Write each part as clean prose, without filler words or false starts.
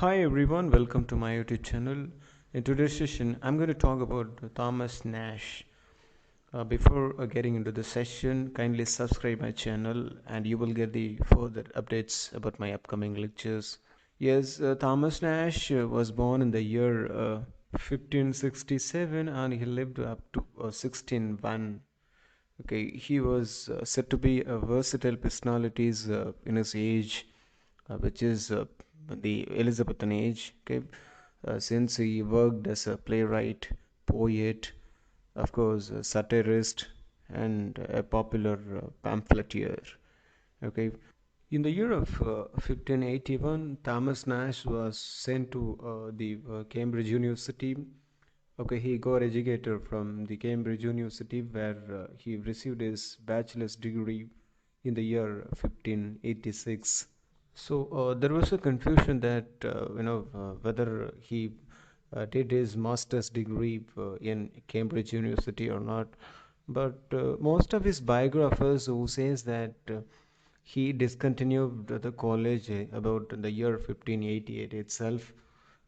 Hi everyone, welcome to my YouTube channel. In today's session, I'm going to talk about Thomas Nashe. Before getting into the session, kindly subscribe my channel and you will get the further updates about my upcoming lectures. Yes, Thomas Nashe was born in the year 1567 and he lived up to 1601. Okay, he was said to be a versatile personalities in his age, which is the Elizabethan age. Okay, since he worked as a playwright, poet, of course, a satirist, and a popular pamphleteer. Okay, in the year of 1581, Thomas Nashe was sent to the Cambridge University. Okay, he got educated from the Cambridge University where he received his bachelor's degree in the year 1586. So there was a confusion that whether he did his master's degree in Cambridge University or not. But most of his biographers who says that he discontinued the college about the year 1588 itself.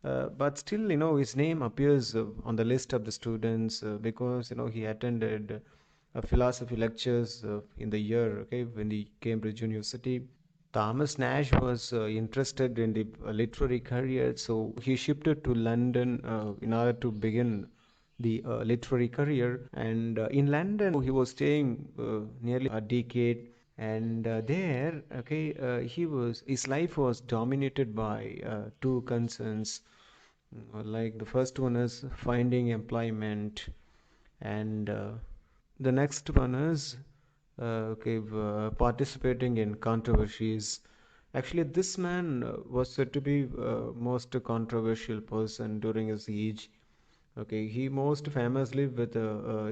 But still, his name appears on the list of the students because, he attended philosophy lectures in the year, okay, in the Cambridge University. Thomas Nash was interested in the literary career, so he shifted to London in order to begin the literary career. And in London, he was staying nearly a decade. And there, okay, his life was dominated by two concerns. Like the first one is finding employment, and the next one is participating in controversies. Actually, this man was said to be most controversial person during his age. Okay, he most famously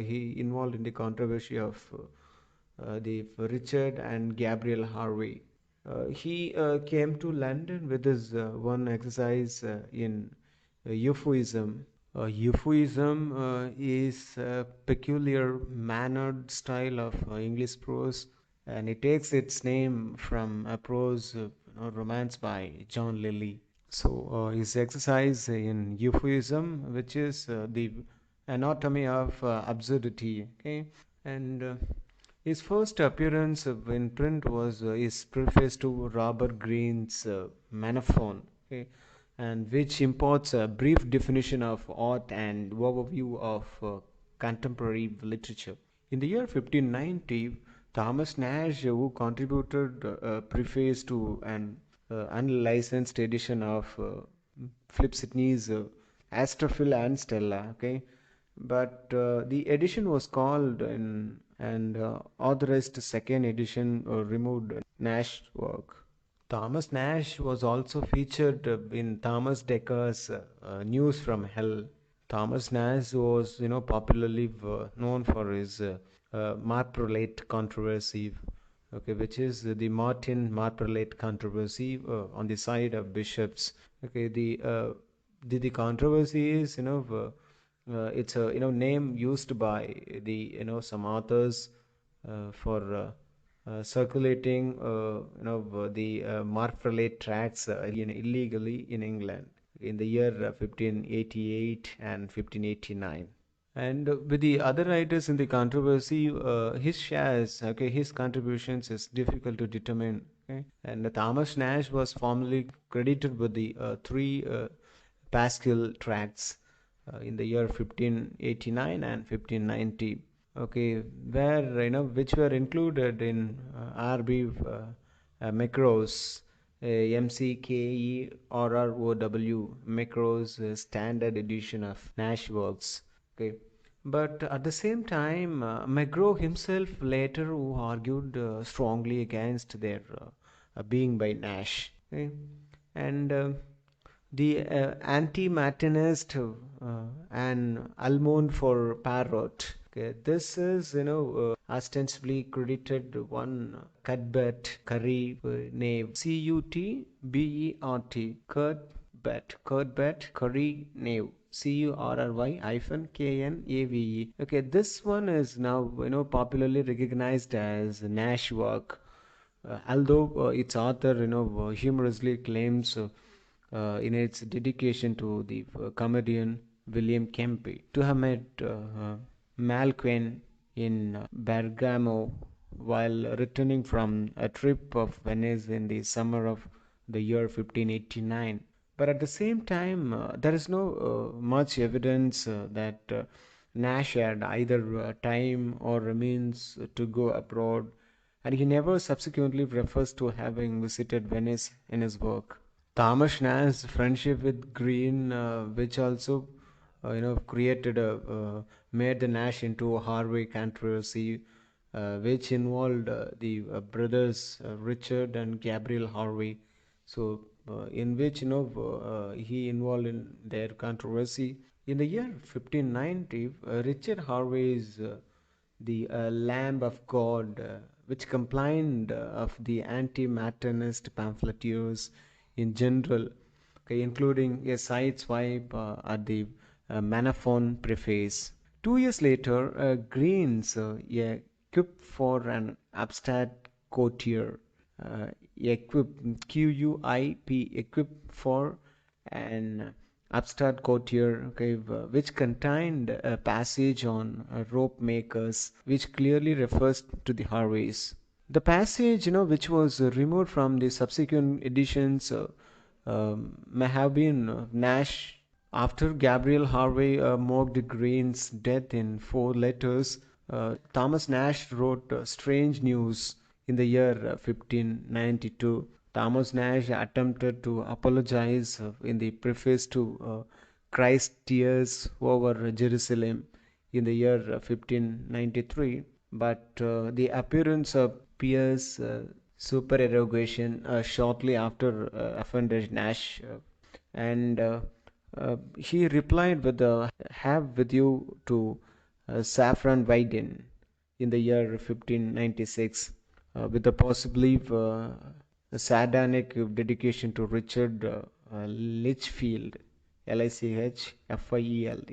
he involved in the controversy of the Richard and Gabriel Harvey. He came to London with his one exercise in euphuism. Euphuism is a peculiar mannered style of English prose, and it takes its name from a prose romance by John Lilly. So, his exercise in euphuism, which is the anatomy of absurdity, okay, and his first appearance in print was his preface to Robert Greene's Manophone, okay, and which imports a brief definition of art and overview of contemporary literature. In the year 1590, Thomas Nash, who contributed a preface to an unlicensed edition of Philip Sidney's Astrophil and Stella, okay, but the edition was called in and authorized second edition removed Nash work. Thomas Nash was also featured in Thomas Decker's News from Hell. Thomas Nash was, popularly known for his Marprelate controversy, okay, which is the Martin Marprelate controversy on the side of bishops. Okay, the controversy is, it's a name used by the some authors for circulating the Marprelate tracts illegally in England in the year 1588 and 1589. And with the other writers in the controversy, his shares, okay, his contributions is difficult to determine. Okay, and Thomas Nash was formerly credited with the three Pascal tracts in the year 1589 and 1590. Okay, where which were included in R.B. Macrow's MCKERROW Macrow's standard edition of Nash works. Okay, but at the same time, McGraw himself later who argued strongly against their being by Nash. Okay, and the anti-Martinist and Almond for Parrot. Okay, this is ostensibly credited one Cuthbert Curry name Cuthbert Curry name Curry hyphen Knave. Okay, this one is now popularly recognized as Nash work, although its author humorously claims in its dedication to the comedian William Kempe to have met Malquin in Bergamo while returning from a trip of Venice in the summer of the year 1589. But at the same time, there is no much evidence that Nash had either time or means to go abroad, and he never subsequently refers to having visited Venice in his work. Thomas Nash's friendship with Green, which also created a made the Nash into a Harvey controversy, which involved the brothers Richard and Gabriel Harvey. So, in which he involved in their controversy. In the year 1590, Richard Harvey is the Lamb of God, which complained of the anti-maternist pamphleteers in general, okay, including a side swipe at the Manaphon preface. 2 years later, Greens, a quip for an abstract courtier, equip, Q-U-I-P, equip for an upstart courtier, okay, which contained a passage on rope makers, which clearly refers to the Harveys. The passage, which was removed from the subsequent editions, may have been Nash. After Gabriel Harvey mocked Green's death in 4 letters, Thomas Nash wrote Strange News in the year 1592. Thomas Nash attempted to apologize in the preface to Christ's Tears over Jerusalem in the year 1593, but the appearance of Pierce supererogation shortly after offended Nash, and he replied with a have with you to Saffron Weiden in the year 1596, with a possibly a sardonic dedication to Richard Lichfield, Lichfield,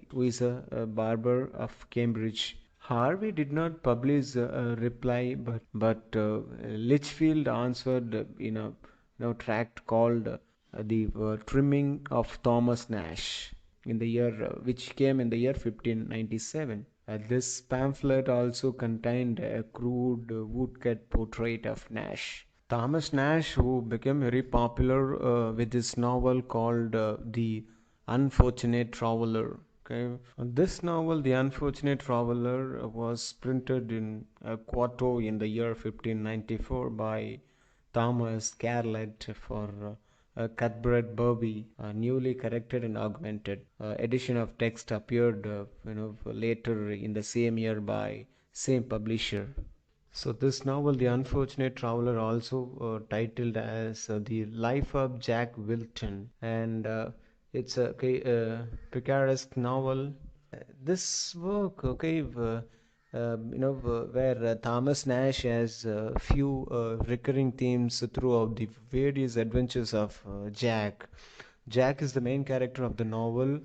who is a barber of Cambridge. Harvey did not publish a reply, but Lichfield answered in a tract called the Trimming of Thomas Nash in the year which came in the year 1597. This pamphlet also contained a crude woodcut portrait of Nash. Thomas Nash, who became very popular with his novel called The Unfortunate Traveler. Okay. This novel, The Unfortunate Traveler, was printed in quarto in the year 1594 by Thomas Carlett for Cuthbert Burby, a newly corrected and augmented edition of text appeared later in the same year by same publisher. So this novel, The Unfortunate Traveler, also titled as The Life of Jack Wilton, and it's a picaresque novel. This work, okay, where Thomas Nash has a few recurring themes throughout the various adventures of Jack. Jack is the main character of the novel,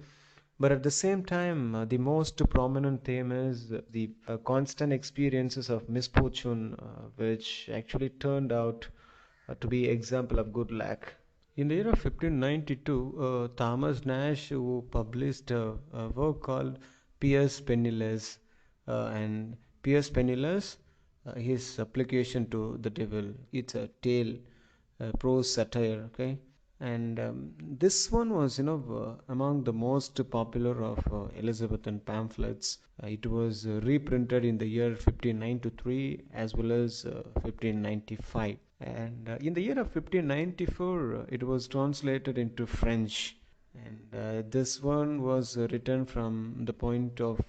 but at the same time, the most prominent theme is the constant experiences of misfortune, which actually turned out to be example of good luck. In the year of 1592, Thomas Nash, who published a work called Piers Penniless, and Piers Penniless, his application to the devil. It's a tale, prose satire, okay? And this one was, among the most popular of Elizabethan pamphlets. It was reprinted in the year 1593 as well as 1595. And in the year of 1594, it was translated into French. And this one was written from the point of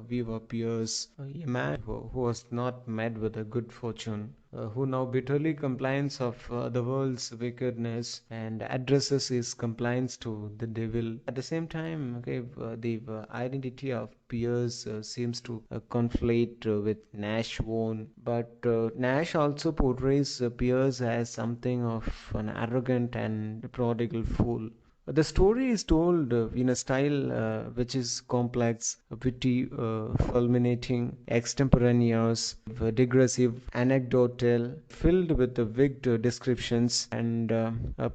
view of Pierce, a man who was not met with a good fortune, who now bitterly complains of the world's wickedness and addresses his complaints to the devil. At the same time, okay, the identity of Pierce seems to conflate with Nash own, but Nash also portrays Pierce as something of an arrogant and prodigal fool, The story is told in a style which is complex, witty, fulminating, extemporaneous, digressive, anecdotal, filled with vivid descriptions and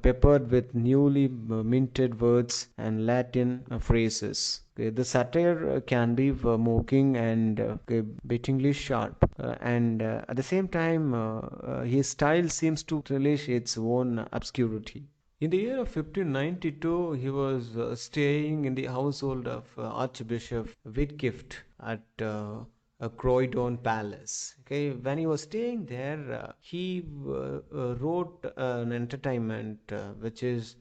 peppered with newly minted words and Latin phrases. Okay, the satire can be mocking and okay, bitingly sharp, and at the same time, his style seems to relish its own obscurity. In the year of 1592, he was staying in the household of Archbishop Whitgift at Croydon Palace. Okay, when he was staying there, he wrote an entertainment which is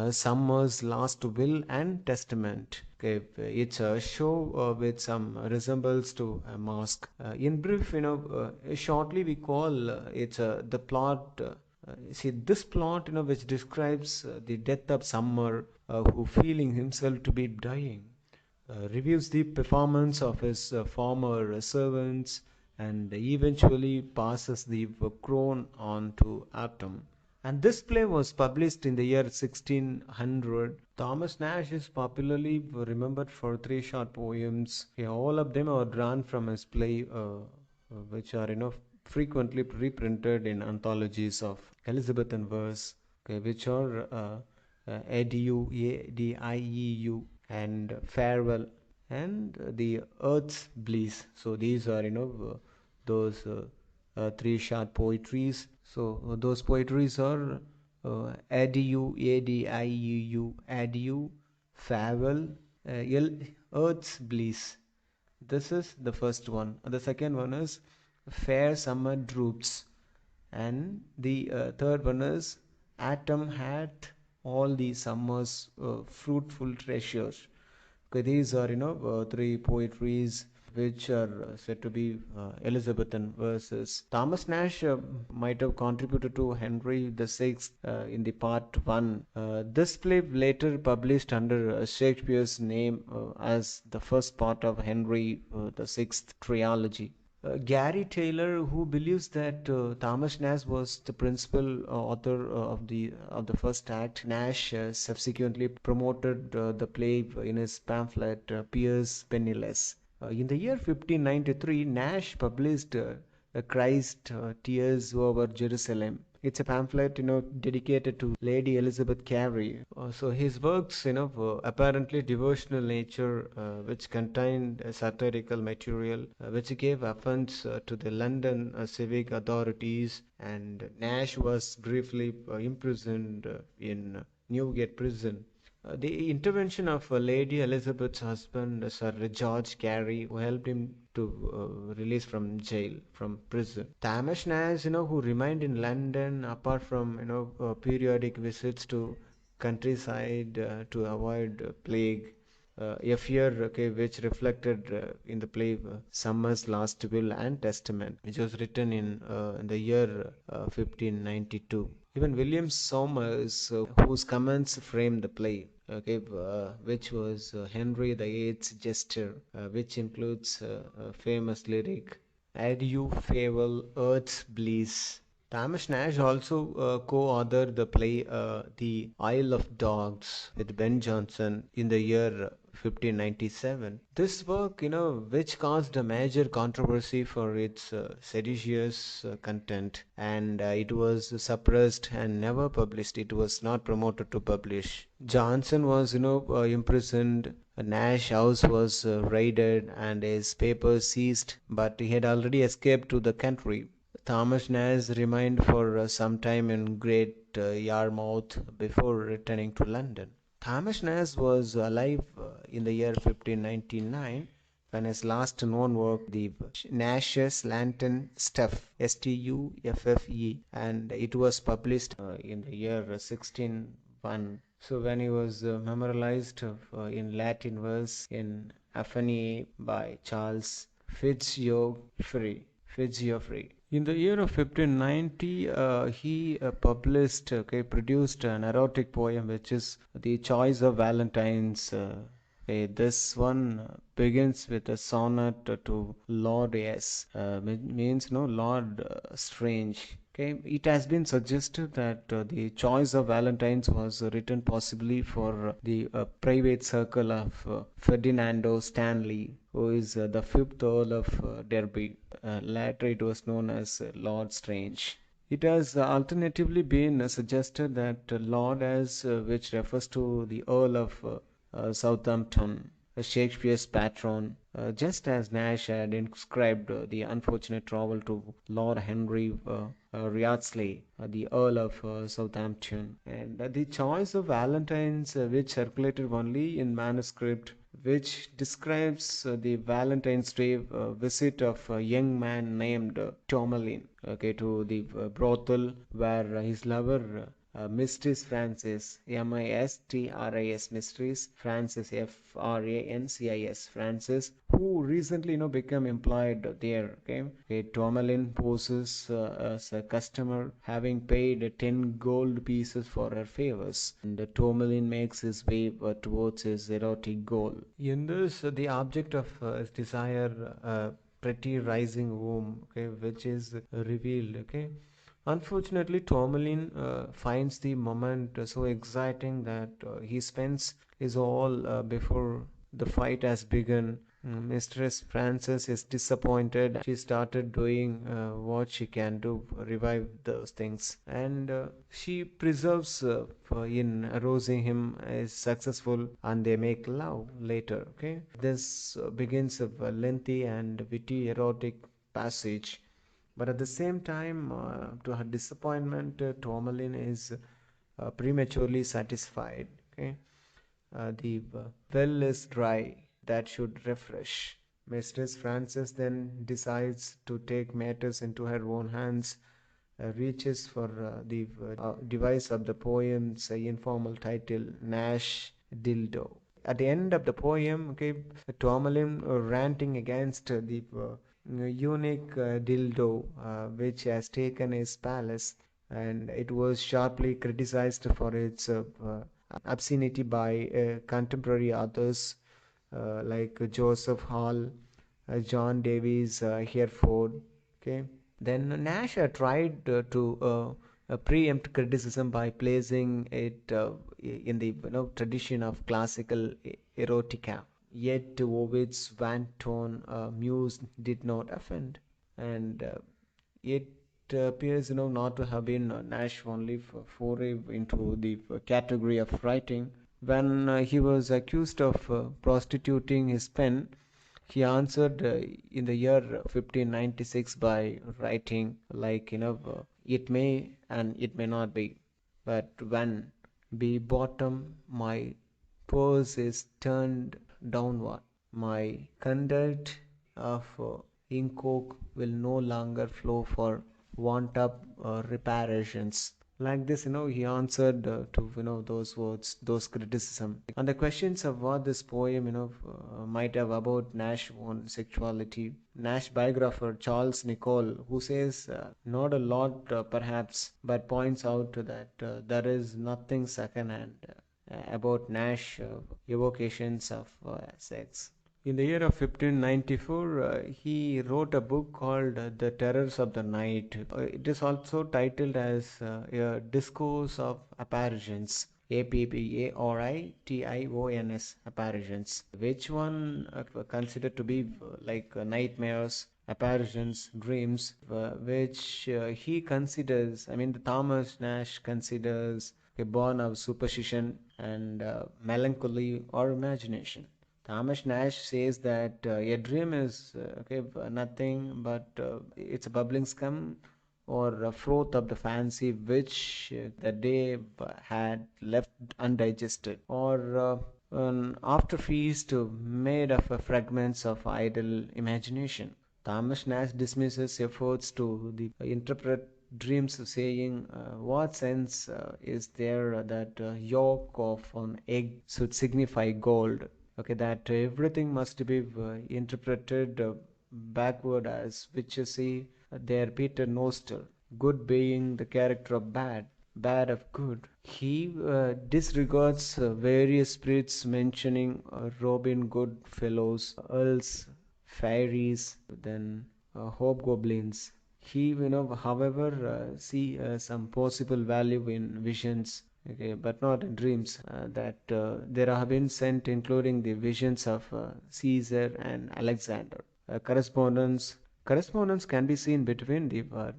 Summer's Last Will and Testament. Okay, it's a show with some resemblance to a masque. In brief, shortly we call it's the plot. See this plot, which describes the death of Summer, who feeling himself to be dying, reviews the performance of his former servants, and eventually passes the crown on to Atom. And this play was published in the year 1600. Thomas Nash is popularly remembered for three short poems. Yeah, all of them are drawn from his play, which are frequently reprinted in anthologies of Elizabethan verse, okay, which are Adieu, Adieu, and Farewell, and the Earth's Bliss. So these are those three short poetries. So those poetries are Adieu, Adieu, Adieu, Farewell, Earth's Bliss. This is the first one. The second one is Fair Summer Droops. And the third one is Atom had all the summer's fruitful treasures. Okay, these are three poetries which are said to be Elizabethan verses. Thomas Nash might have contributed to Henry VI in the part one. This play later published under Shakespeare's name as the first part of Henry VI trilogy. Gary Taylor, who believes that Thomas Nash was the principal author of the first act, Nash subsequently promoted the play in his pamphlet Piers Penniless. In the year 1593, Nash published Christ Tears Over Jerusalem. It's a pamphlet, dedicated to Lady Elizabeth Carey. So his works, apparently devotional nature, which contained satirical material, which gave offense to the London civic authorities, and Nash was briefly imprisoned in Newgate Prison. The intervention of Lady Elizabeth's husband, Sir George Carey, who helped him to release from jail, from prison. Tamas Nash, who remained in London apart from, periodic visits to countryside to avoid plague, a fear, okay, which reflected in the play Summer's Last Will and Testament, which was written in the year 1592. Even William Somers, whose comments framed the play, okay, which was Henry VIII's Jester, which includes a famous lyric, Adieu, farewell, earth's bliss. Thomas Nash also co-authored the play The Isle of Dogs with Ben Jonson in the year 1597. This work, which caused a major controversy for its seditious content, and it was suppressed and never published. It was not promoted to publish. Johnson was, imprisoned. Nash house was raided and his papers seized, but he had already escaped to the country. Thomas Nash remained for some time in Great Yarmouth before returning to London. Thomas Nash was alive in the year 1599 when his last known work, the Nash's Lantern Stuff, Stuffe, and it was published in the year 1601. So when he was memorialized in Latin verse in Aphany by Charles Fitzgeoffrey. In the year of 1590, he produced an erotic poem which is The Choice of Valentines. This one begins with a sonnet to Lord S. Means no Lord Strange. Okay, it has been suggested that the choice of Valentine's was written possibly for the private circle of Ferdinando Stanley, who is the fifth Earl of Derby. Later, it was known as Lord Strange. It has alternatively been suggested that Lord, as which refers to the Earl of Southampton, Shakespeare's patron, just as Nash had inscribed the unfortunate travel to Lord Henry Wriothesley, the Earl of Southampton. And the choice of Valentine's, which circulated only in manuscript, which describes the Valentine's Day visit of a young man named Tourmalin, okay, to the brothel where his lover Mistress Francis, Mistris, Mistress Francis, Francis, Francis, who recently became employed there. Okay, okay. Tourmalin poses as a customer, having paid 10 gold pieces for her favors, and Tourmalin makes his way towards his erotic goal. In this, the object of his desire, pretty rising womb, okay, which is revealed. Okay, unfortunately, Tourmaline finds the moment so exciting that he spends his all before the fight has begun. Mistress Frances is disappointed. She started doing what she can to revive those things, and she preserves in arousing him is successful, and they make love later. Okay, this begins a lengthy and witty erotic passage, but at the same time, to her disappointment, Tourmaline is prematurely satisfied. Okay, the well is dry. That should refresh. Mistress Frances then decides to take matters into her own hands, reaches for the device of the poem's informal title, Nash Dildo. At the end of the poem, okay, Tourmaline ranting against the unique dildo which has taken his palace, and it was sharply criticized for its obscenity by contemporary authors like Joseph Hall, John Davies Hereford. Okay, then Nash tried to preempt criticism by placing it in the tradition of classical erotica. Yet Ovid's wanton muse did not offend, and it appears not to have been Nash only foray into the category of writing. When he was accused of prostituting his pen, he answered in the year 1596 by writing like it may and it may not be, but when be bottom my purse is turned downward, my conduct of ink will no longer flow for want of reparations. Like this, he answered to those words, those criticism, and the questions of what this poem might have about Nash on sexuality. Nash biographer Charles Nicole, who says not a lot perhaps, but points out that there is nothing second-hand about Nash evocations of sex. In the year of 1594, he wrote a book called The Terrors of the Night. It is also titled as A Discourse of Apparitions. Apparitions, apparitions, which one considered to be like nightmares, apparitions, dreams, which he considers, I mean, the Thomas Nash considers a born of superstition and melancholy or imagination. Thomas Nash says that a dream is nothing but it's a bubbling scum or a froth of the fancy which the day had left undigested, or an after feast made of fragments of idle imagination. Thomas Nash dismisses efforts to interpret dreams, saying, what sense is there that yolk of an egg should signify gold? Okay, that everything must be interpreted backward as which you see there Peter Nostal, good being the character of bad, bad of good. He disregards various spirits mentioning Robin Goodfellows, earls, fairies, then hobgoblins. He, however, see some possible value in visions, okay, but not in dreams. That there have been sent, including the visions of Caesar and Alexander. Correspondence can be seen between the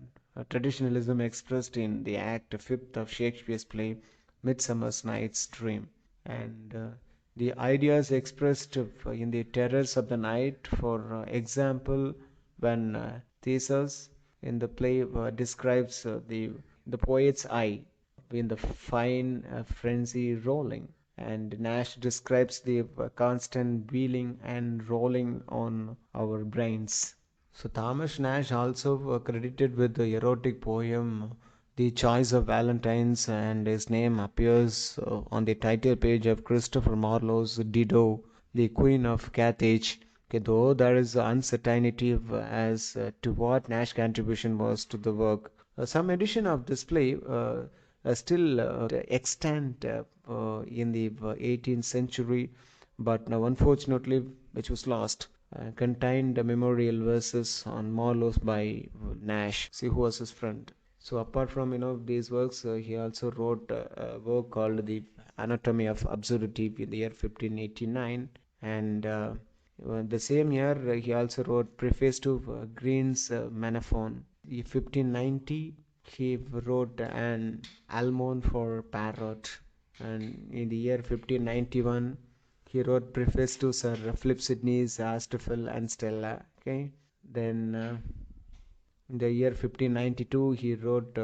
traditionalism expressed in the Act Fifth of Shakespeare's play *Midsummer Night's Dream*, and the ideas expressed in the Terrors of the Night. For example, when Theseus in the play describes the poet's eye in the fine frenzy rolling, and Nash describes the constant wheeling and rolling on our brains. So Thomas Nash also credited with the erotic poem The Choice of Valentines, and his name appears on the title page of Christopher Marlowe's Dido, the Queen of Carthage. Okay, though there is uncertainty as to what Nash's contribution was to the work. Some edition of this play still extant in the 18th century, but now unfortunately which was lost, contained memorial verses on Marlowe's by Nash. See who was his friend. So apart from these works, he also wrote a work called The Anatomy of Absurdity in the year 1589, and the same year he also wrote preface to Green's Manaphon. In 1590 he wrote an Almond for Parrot, and in the year 1591 he wrote preface to Sir Philip Sidney's Astrophill and Stella. Okay, then in the year 1592 he wrote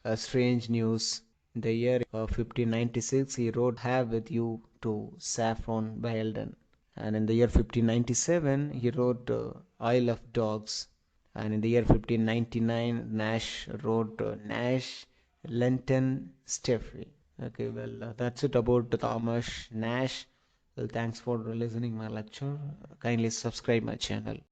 A Strange News. In the year of 1596 he wrote Have With You to Saffron by Eldon. And in the year 1597 he wrote Isle of Dogs. And in the year 1599 Nash wrote Nash Lenton Steffy. Okay, well, that's it about Thomas Nash. Well, thanks for listening my lecture. Kindly subscribe my channel.